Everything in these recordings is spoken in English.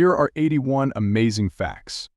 Here are 81 amazing facts.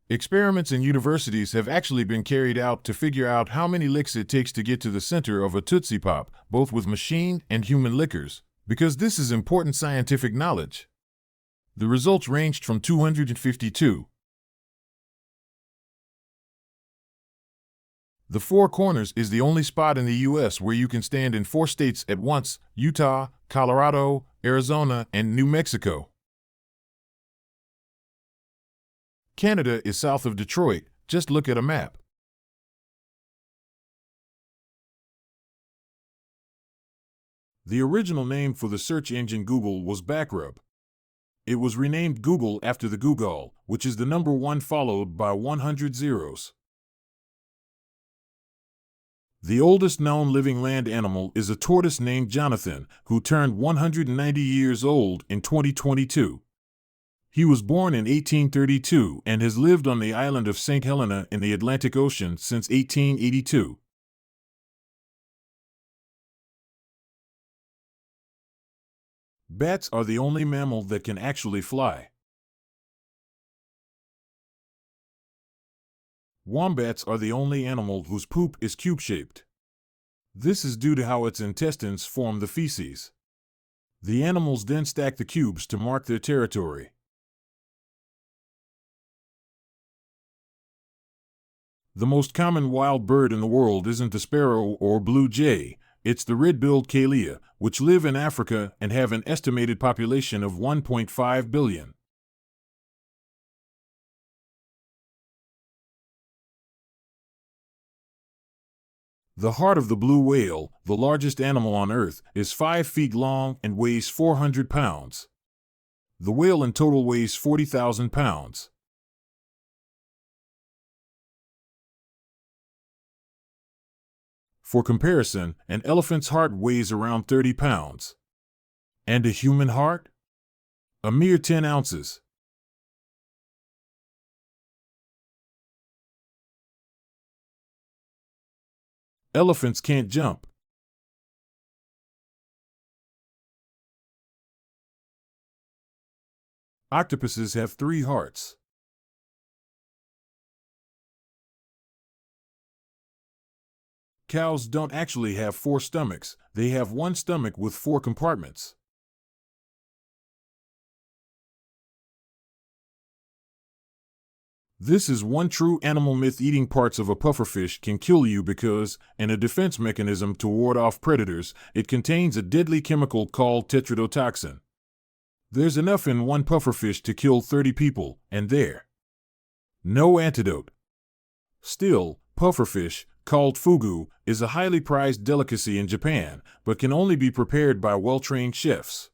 Experiments in universities have actually been carried out to figure out how many licks it takes to get to the center of a Tootsie Pop, both with machine and human lickers, because this is important scientific knowledge. The results ranged from 252. The Four Corners is the only spot in the U.S. where you can stand in 4 states at once: Utah, Colorado, Arizona, and New Mexico. Canada is south of Detroit. Just look at a map. The original name for the search engine Google was Backrub. It was renamed Google after the Google, which is the number 1 followed by 100 zeros. The oldest known living land animal is a tortoise named Jonathan, who turned 190 years old in 2022. He was born in 1832 and has lived on the island of St. Helena in the Atlantic Ocean since 1882. Bats are the only mammal that can actually fly. Wombats are the only animal whose poop is cube-shaped. This is due to how its intestines form the feces. The animals then stack the cubes to mark their territory. The most common wild bird in the world isn't the sparrow or blue jay, it's the red-billed calea, which live in Africa and have an estimated population of 1.5 billion. The heart of the blue whale, the largest animal on Earth, is 5 feet long and weighs 400 pounds. The whale in total weighs 40,000 pounds. For comparison, an elephant's heart weighs around 30 pounds. And a human heart? A mere 10 ounces. Elephants can't jump. Octopuses have 3 hearts. Cows don't actually have 4 stomachs, they have 1 stomach with 4 compartments. This is one true animal myth: eating parts of a pufferfish can kill you because, in a defense mechanism to ward off predators, it contains a deadly chemical called tetrodotoxin. There's enough in one pufferfish to kill 30 people, and no antidote. Still, pufferfish, called fugu, is a highly prized delicacy in Japan, but can only be prepared by well-trained chefs.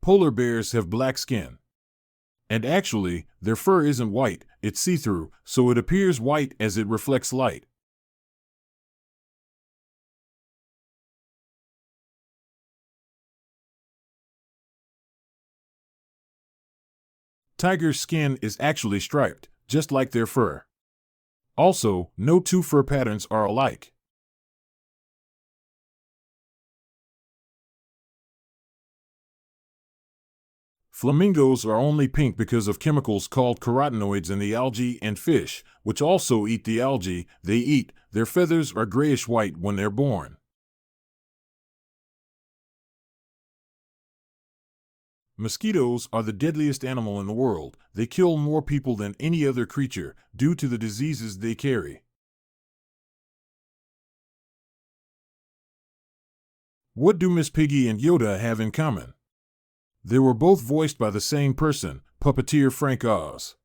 Polar bears have black skin. And actually, their fur isn't white, it's see-through, so it appears white as it reflects light. Tigers' skin is actually striped, just like their fur. Also, no 2 fur patterns are alike. Flamingos are only pink because of chemicals called carotenoids in the algae and fish, which also eat the algae they eat. Their feathers are grayish-white when they're born. Mosquitoes are the deadliest animal in the world. They kill more people than any other creature due to the diseases they carry. What do Miss Piggy and Yoda have in common? They were both voiced by the same person, puppeteer Frank Oz.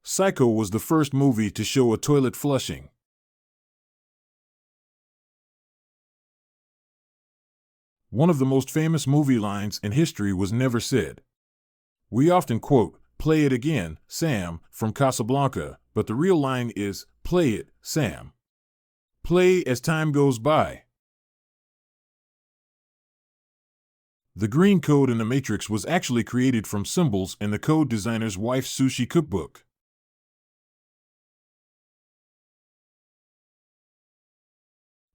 Psycho was the first movie to show a toilet flushing. One of the most famous movie lines in history was never said. We often quote, "Play it again, Sam," from Casablanca, but the real line is, "Play it, Sam. Play as time goes by." The green code in the Matrix was actually created from symbols in the code designer's wife's sushi cookbook.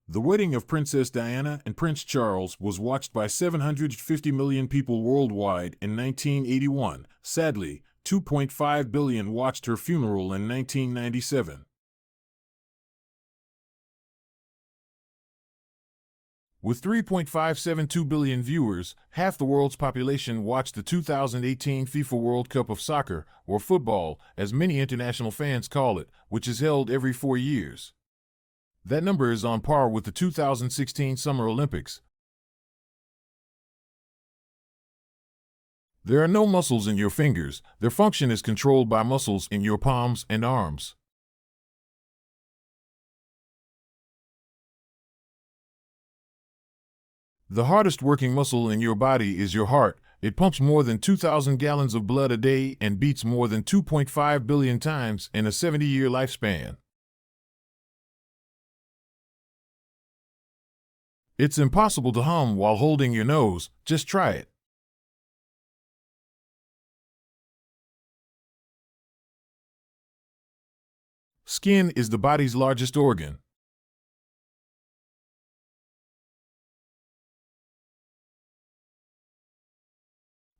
The wedding of Princess Diana and Prince Charles was watched by 750 million people worldwide in 1981. Sadly, 2.5 billion watched her funeral in 1997. With 3.572 billion viewers, half the world's population watched the 2018 FIFA World Cup of Soccer, or football, as many international fans call it, which is held every 4 years. That number is on par with the 2016 Summer Olympics. There are no muscles in your fingers. Their function is controlled by muscles in your palms and arms. The hardest working muscle in your body is your heart. It pumps more than 2,000 gallons of blood a day and beats more than 2.5 billion times in a 70-year lifespan. It's impossible to hum while holding your nose. Just try it. Skin is the body's largest organ.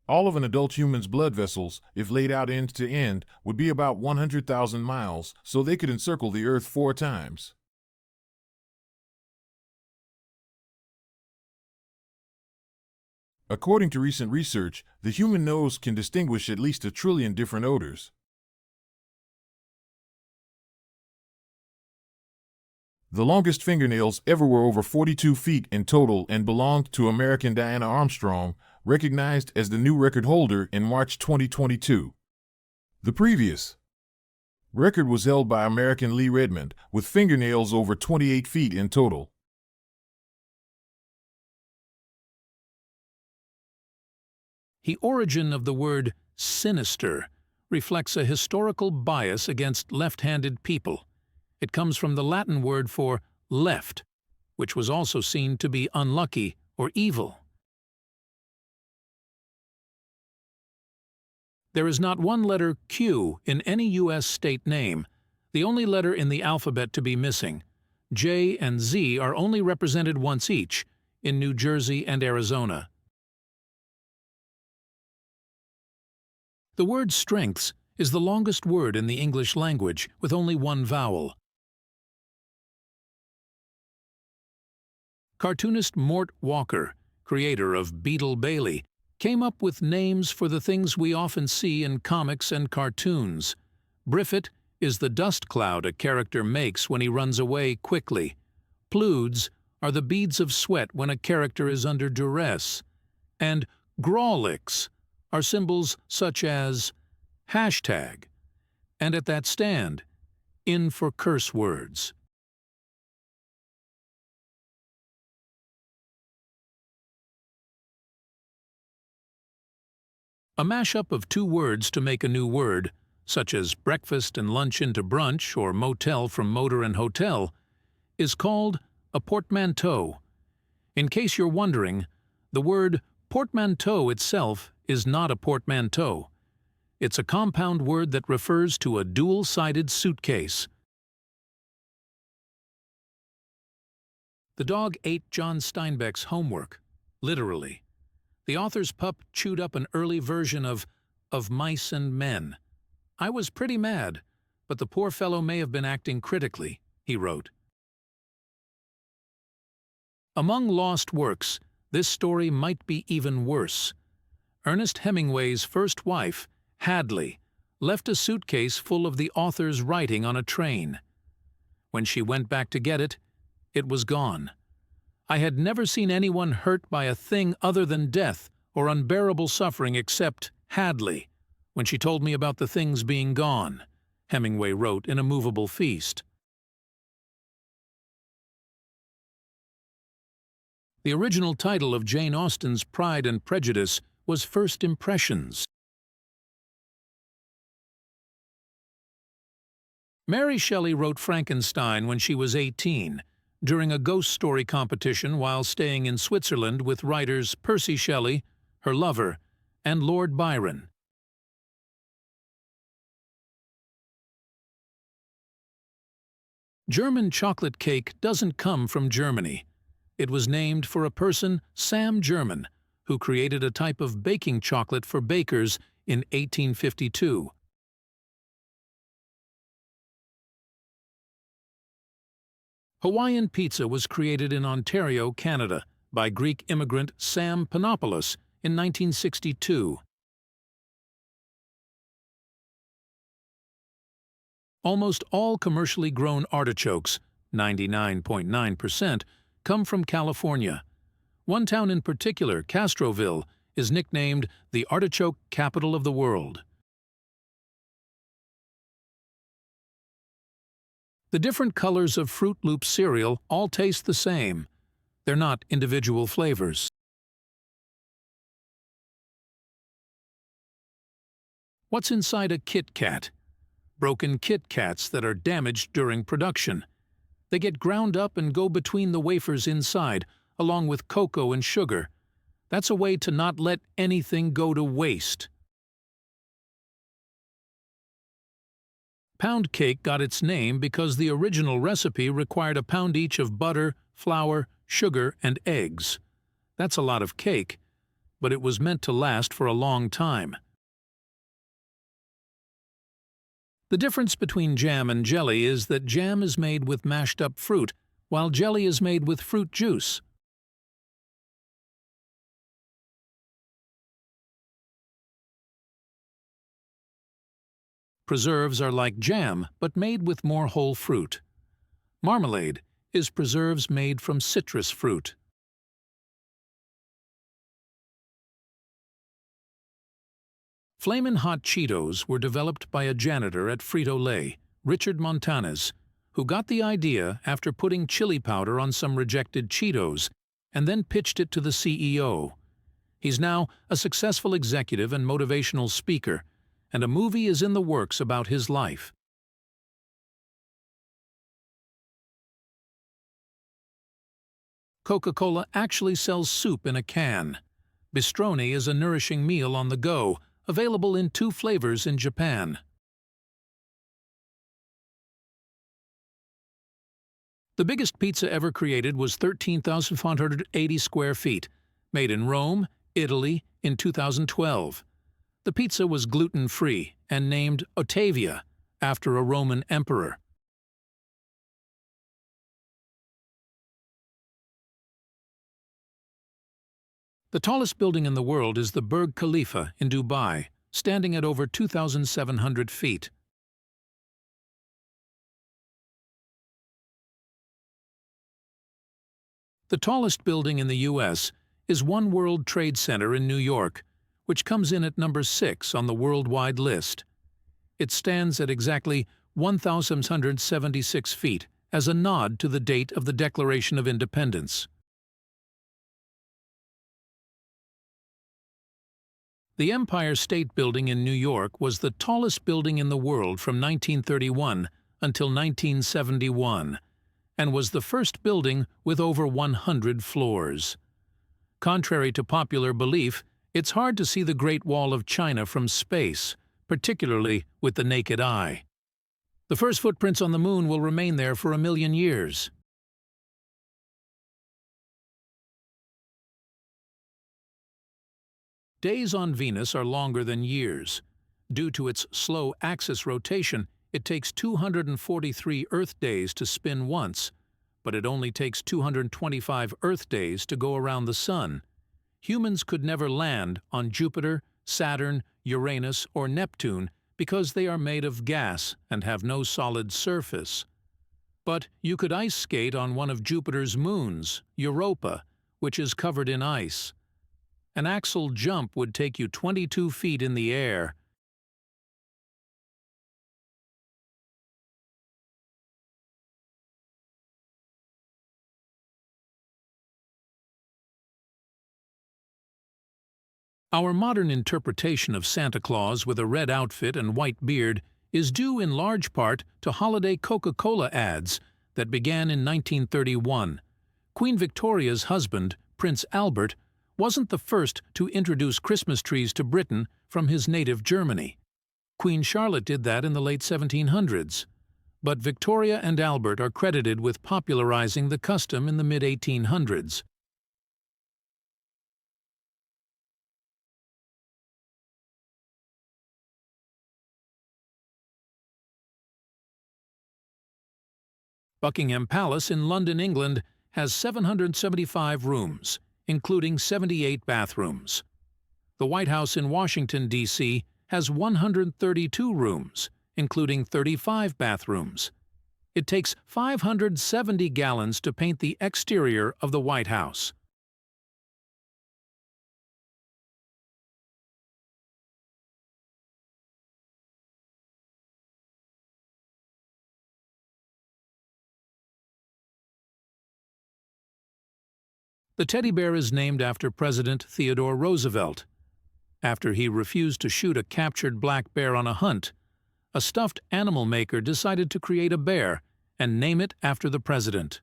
All of an adult human's blood vessels, if laid out end to end, would be about 100,000 miles, so they could encircle the Earth 4 times. According to recent research, the human nose can distinguish at least 1 trillion different odors. The longest fingernails ever were over 42 feet in total and belonged to American Diana Armstrong, recognized as the new record holder in March 2022. The previous record was held by American Lee Redmond, with fingernails over 28 feet in total. The origin of the word sinister reflects a historical bias against left-handed people. It comes from the Latin word for left, which was also seen to be unlucky or evil. There is not one letter Q in any U.S. state name, the only letter in the alphabet to be missing. J and Z are only represented once each, in New Jersey and Arizona. The word strengths is the longest word in the English language, with only one vowel. Cartoonist Mort Walker, creator of Beetle Bailey, came up with names for the things we often see in comics and cartoons. Briffet is the dust cloud a character makes when he runs away quickly. Ploods are the beads of sweat when a character is under duress. And Grawlix are symbols such as hashtag, and at that stand, in for curse words. A mashup of 2 words to make a new word, such as breakfast and lunch into brunch or motel from motor and hotel, is called a portmanteau. In case you're wondering, the word portmanteau itself is not a portmanteau. It's a compound word that refers to a dual-sided suitcase. The dog ate John Steinbeck's homework, literally. The author's pup chewed up an early version of Mice and Men. I was pretty mad, but the poor fellow may have been acting critically, he wrote. Among lost works, this story might be even worse. Ernest Hemingway's first wife, Hadley, left a suitcase full of the author's writing on a train. When she went back to get it, it was gone. I had never seen anyone hurt by a thing other than death or unbearable suffering except Hadley, when she told me about the things being gone, Hemingway wrote in A Movable Feast. The original title of Jane Austen's Pride and Prejudice was First Impressions. Mary Shelley wrote Frankenstein when she was 18, during a ghost story competition while staying in Switzerland with writers Percy Shelley, her lover, and Lord Byron. German chocolate cake doesn't come from Germany. It was named for a person, Sam German, who created a type of baking chocolate for bakers in 1852. Hawaiian pizza was created in Ontario, Canada, by Greek immigrant Sam Panopoulos in 1962. Almost all commercially grown artichokes, 99.9%, come from California. One town in particular, Castroville, is nicknamed the artichoke capital of the world. The different colors of Fruit Loop cereal all taste the same. They're not individual flavors. What's inside a Kit Kat? Broken Kit Kats that are damaged during production. They get ground up and go between the wafers inside, along with cocoa and sugar. That's a way to not let anything go to waste. Pound cake got its name because the original recipe required a pound each of butter, flour, sugar, and eggs. That's a lot of cake, but it was meant to last for a long time. The difference between jam and jelly is that jam is made with mashed up fruit, while jelly is made with fruit juice. Preserves are like jam, but made with more whole fruit. Marmalade is preserves made from citrus fruit. Flamin' Hot Cheetos were developed by a janitor at Frito-Lay, Richard Montanez, who got the idea after putting chili powder on some rejected Cheetos and then pitched it to the CEO. He's now a successful executive and motivational speaker, and a movie is in the works about his life. Coca-Cola actually sells soup in a can. Bistroni is a nourishing meal on the go, available in 2 flavors in Japan. The biggest pizza ever created was 13,580 square feet, made in Rome, Italy, in 2012. The pizza was gluten-free and named Ottavia, after a Roman emperor. The tallest building in the world is the Burj Khalifa in Dubai, standing at over 2,700 feet. The tallest building in the U.S. is One World Trade Center in New York, which comes in at number 6 on the worldwide list. It stands at exactly 1,176 feet as a nod to the date of the Declaration of Independence. The Empire State Building in New York was the tallest building in the world from 1931 until 1971, and was the first building with over 100 floors. Contrary to popular belief, it's hard to see the Great Wall of China from space, particularly with the naked eye. The first footprints on the moon will remain there for 1,000,000 years. Days on Venus are longer than years. Due to its slow axis rotation, it takes 243 Earth days to spin once, but it only takes 225 Earth days to go around the Sun. Humans could never land on Jupiter, Saturn, Uranus, or Neptune because they are made of gas and have no solid surface. But you could ice skate on one of Jupiter's moons, Europa, which is covered in ice. An axial jump would take you 22 feet in the air. Our modern interpretation of Santa Claus with a red outfit and white beard is due in large part to holiday Coca-Cola ads that began in 1931. Queen Victoria's husband, Prince Albert, wasn't the first to introduce Christmas trees to Britain from his native Germany. Queen Charlotte did that in the late 1700s. But Victoria and Albert are credited with popularizing the custom in the mid-1800s. Buckingham Palace in London, England, has 775 rooms, including 78 bathrooms. The White House in Washington, D.C., has 132 rooms, including 35 bathrooms. It takes 570 gallons to paint the exterior of the White House. The teddy bear is named after President Theodore Roosevelt. After he refused to shoot a captured black bear on a hunt, a stuffed animal maker decided to create a bear and name it after the president.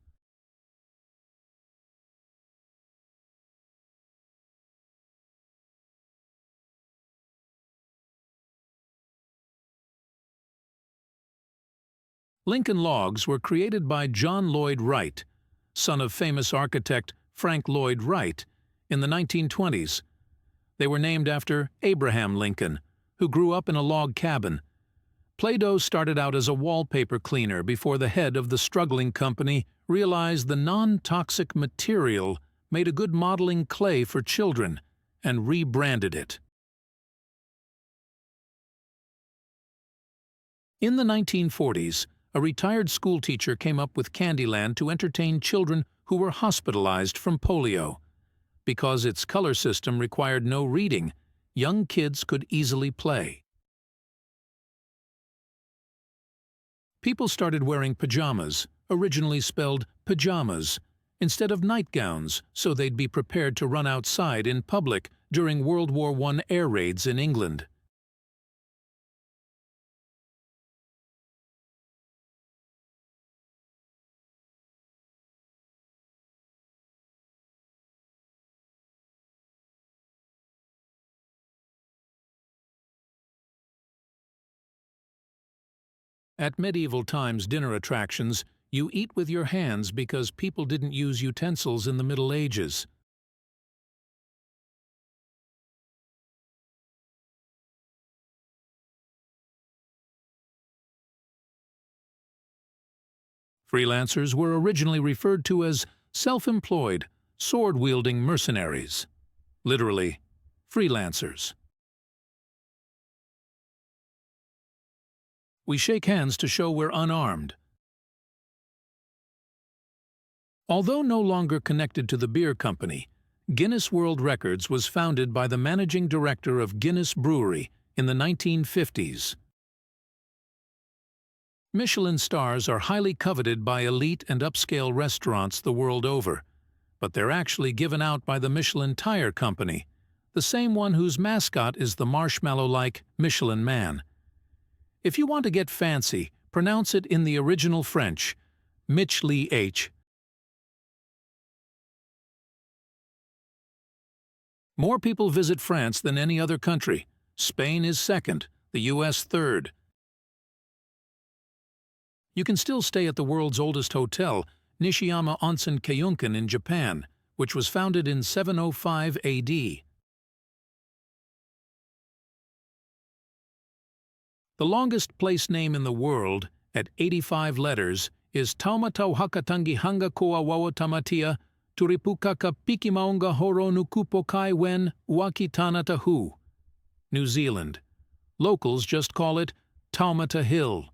Lincoln Logs were created by John Lloyd Wright, son of famous architect Frank Lloyd Wright, in the 1920s. They were named after Abraham Lincoln, who grew up in a log cabin. Play-Doh started out as a wallpaper cleaner before the head of the struggling company realized the non-toxic material made a good modeling clay for children and rebranded it. In the 1940s, a retired schoolteacher came up with Candyland to entertain children who were hospitalized from polio. Because its color system required no reading, young kids could easily play. People started wearing pajamas, originally spelled pajamas, instead of nightgowns, so they'd be prepared to run outside in public during World War I air raids in England. At medieval times dinner attractions, you eat with your hands because people didn't use utensils in the Middle Ages. Freelancers were originally referred to as self-employed, sword-wielding mercenaries. Literally, freelancers. We shake hands to show we're unarmed. Although no longer connected to the beer company, Guinness World Records was founded by the managing director of Guinness Brewery in the 1950s. Michelin stars are highly coveted by elite and upscale restaurants the world over, but they're actually given out by the Michelin Tire Company, the same one whose mascot is the marshmallow-like Michelin Man. If you want to get fancy, pronounce it in the original French, Mich-Li-H. More people visit France than any other country. Spain is second, the US third. You can still stay at the world's oldest hotel, Nishiyama Onsen Keiyunkan in Japan, which was founded in 705 AD. The longest place name in the world, at 85 letters, is Taumata Hakatangi Hanga Koa Wawatamatia Turipukaka Pikimaunga Horo Nukupo Kai Wen Wakitanata Hu. New Zealand. Locals just call it Taumata Hill.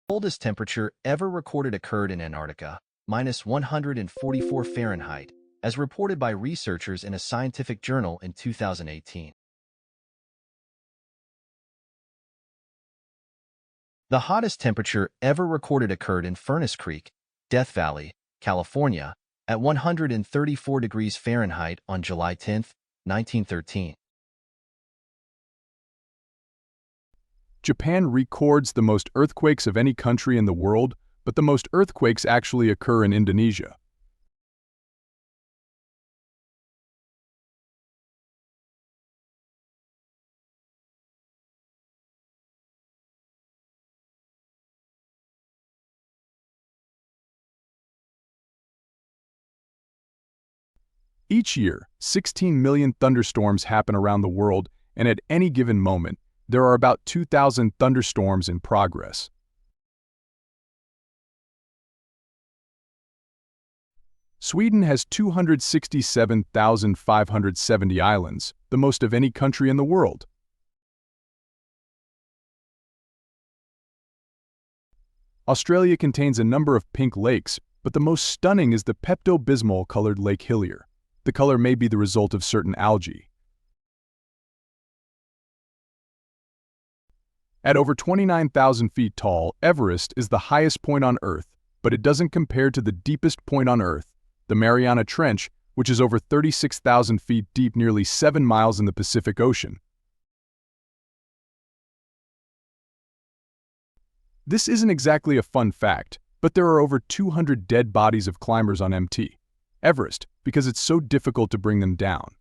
The coldest temperature ever recorded occurred in Antarctica, -144 Fahrenheit, as reported by researchers in a scientific journal in 2018. The hottest temperature ever recorded occurred in Furnace Creek, Death Valley, California, at 134 degrees Fahrenheit on July 10, 1913. Japan records the most earthquakes of any country in the world, but the most earthquakes actually occur in Indonesia. Each year, 16 million thunderstorms happen around the world, and at any given moment, there are about 2,000 thunderstorms in progress. Sweden has 267,570 islands, the most of any country in the world. Australia contains a number of pink lakes, but the most stunning is the Pepto-Bismol-colored Lake Hillier. The color may be the result of certain algae. At over 29,000 feet tall, Everest is the highest point on Earth, but it doesn't compare to the deepest point on Earth, the Mariana Trench, which is over 36,000 feet deep, nearly 7 miles in the Pacific Ocean. This isn't exactly a fun fact, but there are over 200 dead bodies of climbers on Mt. Everest because it's so difficult to bring them down.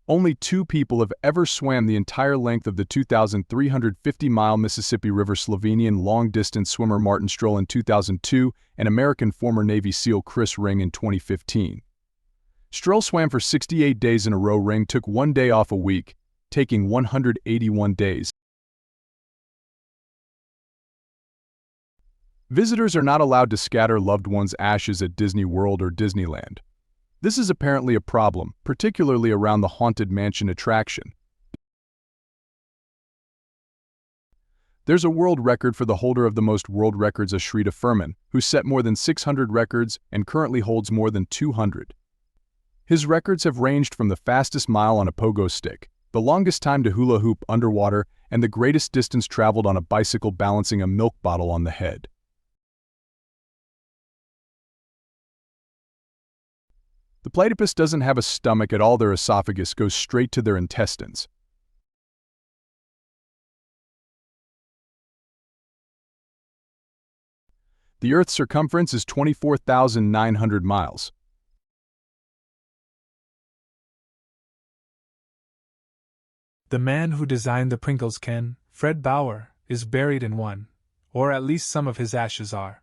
Only 2 people have ever swam the entire length of the 2,350-mile Mississippi River: Slovenian long-distance swimmer Martin Stroll in 2002 and American former Navy SEAL Chris Ring in 2015. Stroll swam for 68 days in a row. Ring took 1 day off a week, taking 181 days. Visitors are not allowed to scatter loved ones' ashes at Disney World or Disneyland. This is apparently a problem, particularly around the Haunted Mansion attraction. There's a world record for the holder of the most world records, Ashrita Furman, who set more than 600 records and currently holds more than 200. His records have ranged from the fastest mile on a pogo stick, the longest time to hula hoop underwater, and the greatest distance traveled on a bicycle balancing a milk bottle on the head. The platypus doesn't have a stomach at all. Their esophagus goes straight to their intestines. The Earth's circumference is 24,900 miles. The man who designed the Pringles can, Fred Bauer, is buried in one, or at least some of his ashes are.